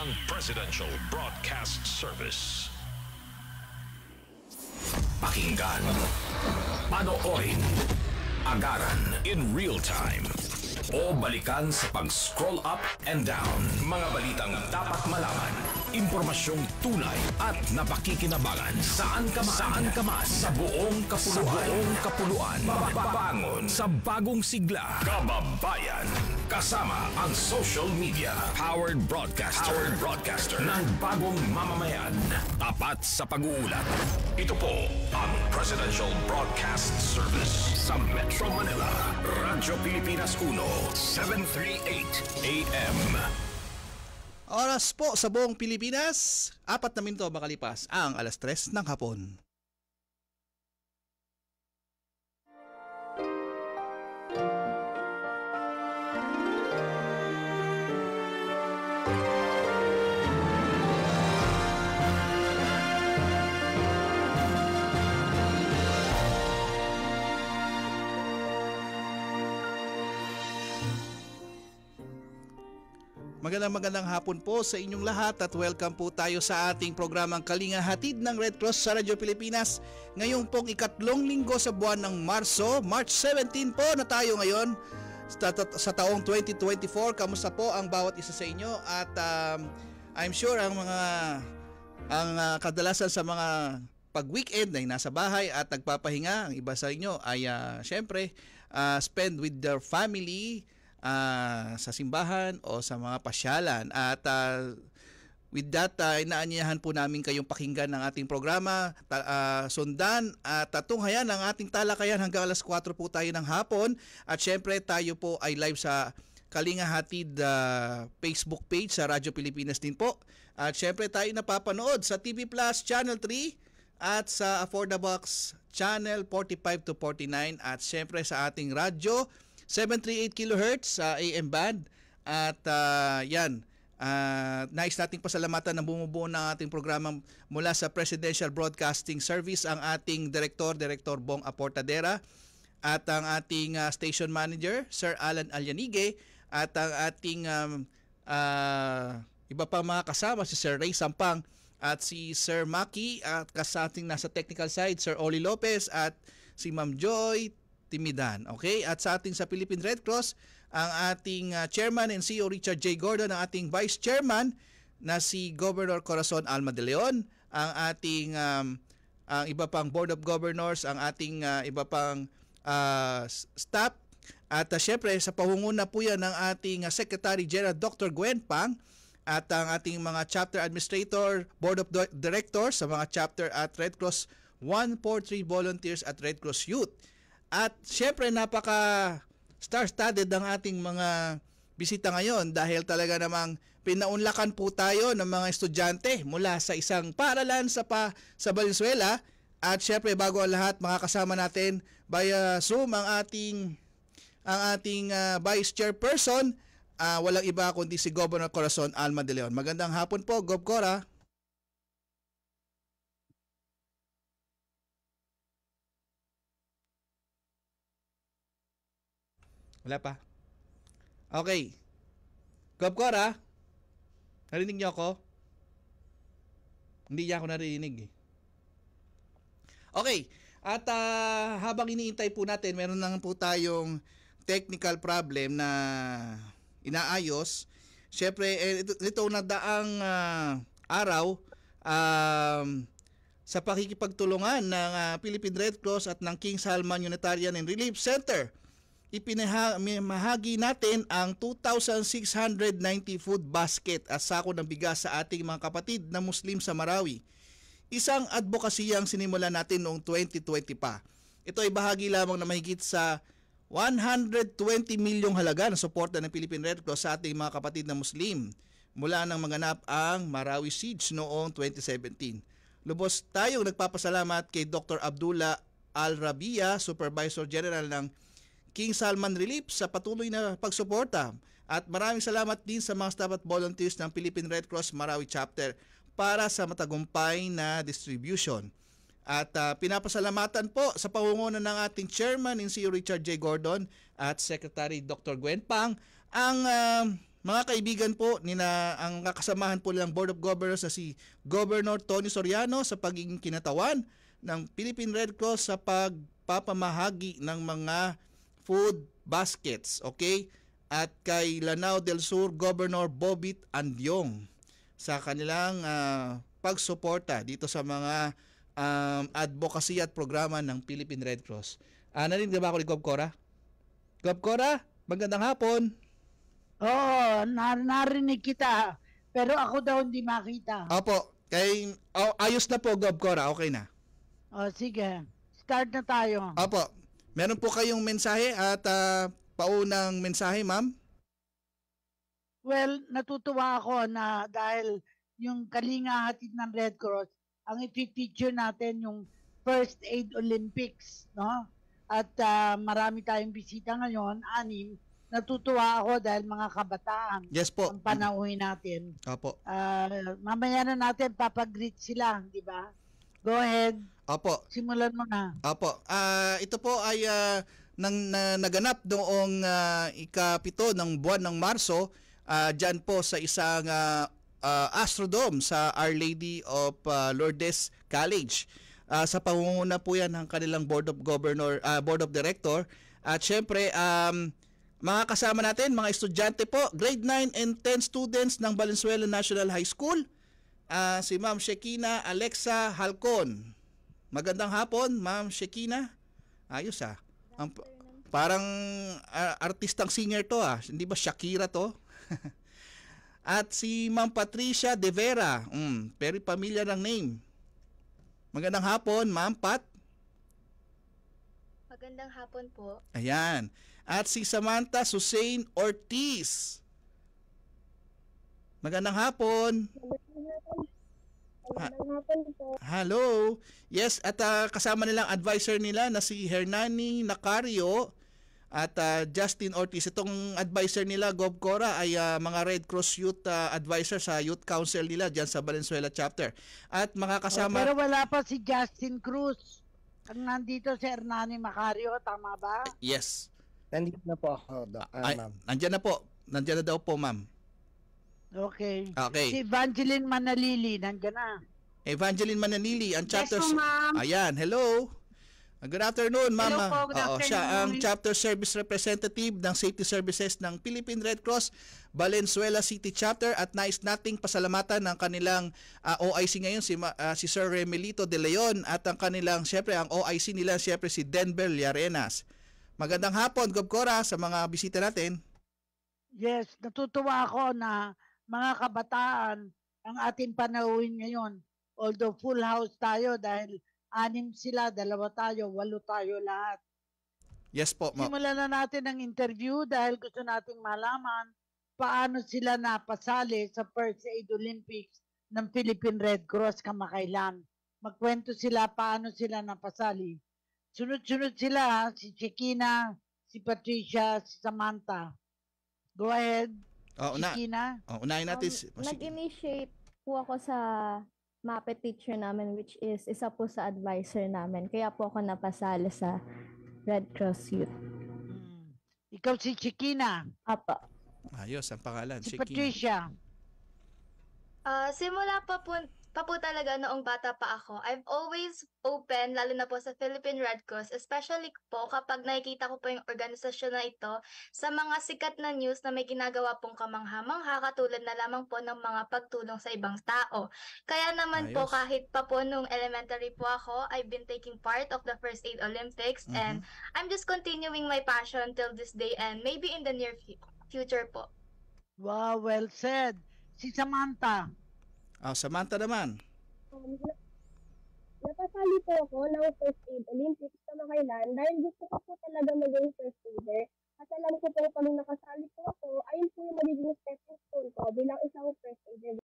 ang Presidential Broadcast Service. Pakinggan, panoorin, agaran in real time, o balikan sa pag-scroll up and down. Mga balitang dapat malaman, impormasyong tunay at napakikinabangan. Saan ka man sa buong kapuluan. Bangon sa bagong sigla. Kababayan, kasama ang social media. Powered broadcaster ng bagong mamamayan. Tapat sa pag-uulat. Ito po ang Presidential Broadcast Service sa Metro Manila. Radyo Pilipinas 1, 738 AM. Oras po sa buong Pilipinas, 4 na minuto makalipas ang 3:00 ng hapon. Magandang hapon po sa inyong lahat at welcome po tayo sa ating programang Kalinga Hatid ng Red Cross sa Radyo Pilipinas. Ngayong pong ikatlong linggo sa buwan ng Marso, March 17 po na tayo ngayon sa taong 2024. Kamusta po ang bawat isa sa inyo? At I'm sure ang kadalasan sa mga pag-weekend ay nasa bahay at nagpapahinga. Ang iba sa inyo ay syempre spend with their family, sa simbahan o sa mga pasyalan. At with that, inaanyayahan po namin kayong pakinggan ng ating programa, sundan at tunghayan ang ating talakayan hanggang 4:00 po tayo ng hapon. At syempre tayo po ay live sa Kalinga Hatid Facebook page sa Radyo Pilipinas din po. At syempre tayo napapanood sa TV Plus Channel 3 at sa Affordabox Channel 45 to 49 at syempre sa ating radyo 738 kHz sa AM band. At nais nating pasalamatan ng bumubuo ng ating programa mula sa Presidential Broadcasting Service ang ating Direktor Bong Aportadera at ang ating Station Manager Sir Alan Alyanige at ang ating iba pa mga kasama si Sir Ray Sampang at si Sir Maki at kasating nasa technical side Sir Oli Lopez at si Ma'am Joy Timidan. Okay? At sa ating sa Philippine Red Cross, ang ating Chairman and CEO Richard J. Gordon, ang ating Vice Chairman na si Governor Corazon Alma de Leon, ang ating ang iba pang Board of Governors, ang ating iba pang staff, at syempre sa pangunguna po yan ng ating Secretary General Dr. Gwen Pang at ang ating mga chapter administrator, Board of Directors sa mga chapter at Red Cross 143 volunteers at Red Cross Youth. At syempre napaka star-studded ang ating mga bisita ngayon dahil talaga namang pinaunlakan po tayo ng mga estudyante mula sa isang paaralan sa Valenzuela. At syempre bago ang lahat, makakasama natin via Zoom ang ating Vice Chairperson, walang iba kundi si Governor Corazon Alma de Leon. Magandang hapon po, Gov. Cora. Wala pa. Okay. Gov. Cora, narinig niyo ako? Hindi niya ako narinig eh. Okay. At habang iniintay po natin, meron lang po tayong technical problem na inaayos. Siyempre, ito na daang araw, sa pakikipagtulungan ng Philippine Red Cross at ng King Salman Humanitarian and Relief Center, ipinahagi natin ang 2,690 food basket at sako ng bigas sa ating mga kapatid na Muslim sa Marawi. Isang advokasiyang sinimulan natin noong 2020 pa. Ito ay bahagi lamang na mahigit sa 120 milyong halaga ng suporta ng Philippine Red Cross sa ating mga kapatid na Muslim mula nang maganap ang Marawi Siege noong 2017. Lubos tayong nagpapasalamat kay Dr. Abdullah Al-Rabia, Supervisor General ng King Salman Relief sa patuloy na pagsuporta. At maraming salamat din sa mga staff at volunteers ng Philippine Red Cross Marawi Chapter para sa matagumpay na distribution. At pinapasalamatan po sa pangunguna ng ating Chairman and CEO Richard J. Gordon at Secretary Dr. Gwen Pang ang mga kaibigan po, ang kakasamahan po nilang Board of Governors na si Governor Tony Soriano sa pagiging kinatawan ng Philippine Red Cross sa pagpapamahagi ng mga food baskets, okay? At kay Lanao del Sur Governor Bobit Andiong sa kanilang pagsuporta dito sa mga advocacy at programa ng Philippine Red Cross. Narinig ba ako ni Gov Cora? Gov Cora, magandang hapon. Oo, narinig kita. Pero ako daw hindi makita. Opo, ayos na po Gov Cora, okay na. O sige, start na tayo. Opo, meron po kayong mensahe at paunang mensahe, ma'am? Well, natutuwa ako na dahil yung Kalinga Hatid ng Red Cross, ang i-feature natin yung First Aid Olympics, no? At marami tayong bisita ngayon, 6. Natutuwa ako dahil mga kabataan. Yes po. Ang panauhin natin. Opo. Mamaya na natin papag-greet sila, di ba? Go ahead. Opo. Simulan mo na. Opo. Ito po ay naganap noong ika-7 ng buwan ng Marso, dyan po sa isang Astrodome sa Our Lady of Lourdes College. Sa pangunguna po yan ng kanilang Board of Director. At syempre, mga kasama natin, mga estudyante po, grade 9 and 10 students ng Valenzuela National High School. Si Ma'am Shekina Alexa Halcon. Magandang hapon, Ma'am Shekina. Ayos parang artistang singer to Hindi ba Shakira to? At si Ma'am Patricia De Vera. Very familiar ang name. Magandang hapon, Ma'am Pat. Magandang hapon po. Ayan. At si Samantha Susain Ortiz. Magandang hapon. Magandang hapon po. Hello. Yes, at kasama nilang advisor nila na si Hernani Nacario at Justin Ortiz. Itong advisor nila, Gov Cora, ay mga Red Cross Youth advisor sa Youth Council nila dyan sa Valenzuela Chapter. At mga kasama... pero wala pa si Justin Cruz. Ang nandito si Hernani Macario, tama ba? Yes. Nandito na po ako, ma'am. Nandyan na po. Nandyan na daw po, ma'am. Okay. Okay. Si Evangeline Manalili, nandyan na. Evangeline Mananili, ang chapter... Yes po, ma'am. Ayan, hello. Good afternoon, ma'am. Hello po, good afternoon. Siya ang chapter service representative ng Safety Services ng Philippine Red Cross Valenzuela City Chapter at nais nating pasalamatan ng kanilang OIC ngayon si Sir Remelito De Leon at ang kanilang syempre ang OIC nila syempre si Denver Llarenas. Magandang hapon, Gov Cora, sa mga bisita natin. Yes, natutuwa ako na mga kabataan ang ating panauhin ngayon. Although full house tayo dahil 6 sila, 2 tayo, 8 tayo lahat. Yes po, ma'am. Simulan na natin ang interview dahil gusto nating malaman paano sila napasali sa First Aid Olympics ng Philippine Red Cross kamakailan. Magkwento sila paano sila napasali. Sunod-sunod sila, si Shekina, si Patricia, si Samantha. Go ahead, Shekina. Unahin natin. Nag-initiate po ako sa MAPE teacher namin, which is isa po sa advisor namin. Kaya po ako napasali sa Red Cross Youth. Ikaw si Shekina. Apo. Ayos ang pangalan. Si Shekina. Patricia. Simula pa po talaga noong bata pa ako, I've always open, lalo na po sa Philippine Red Cross, especially po kapag nakikita ko po yung organisasyon na ito sa mga sikat na news na may ginagawa pong kamangha-mangha katulad na lamang po ng mga pagtulong sa ibang tao. Kaya naman po Ayos. kahit pa po nung elementary po ako, I've been taking part of the First Aid Olympics and I'm just continuing my passion till this day and maybe in the near future po. Wow, well said. Si Samantha. Samantha naman. Napasali po ako ng First Aid Olympics kamakailan dahil gusto ko po talaga maging first aider. At alam ko po pag nakasali po ako, ayun po yung magiging stepping stone ko bilang isang first aider.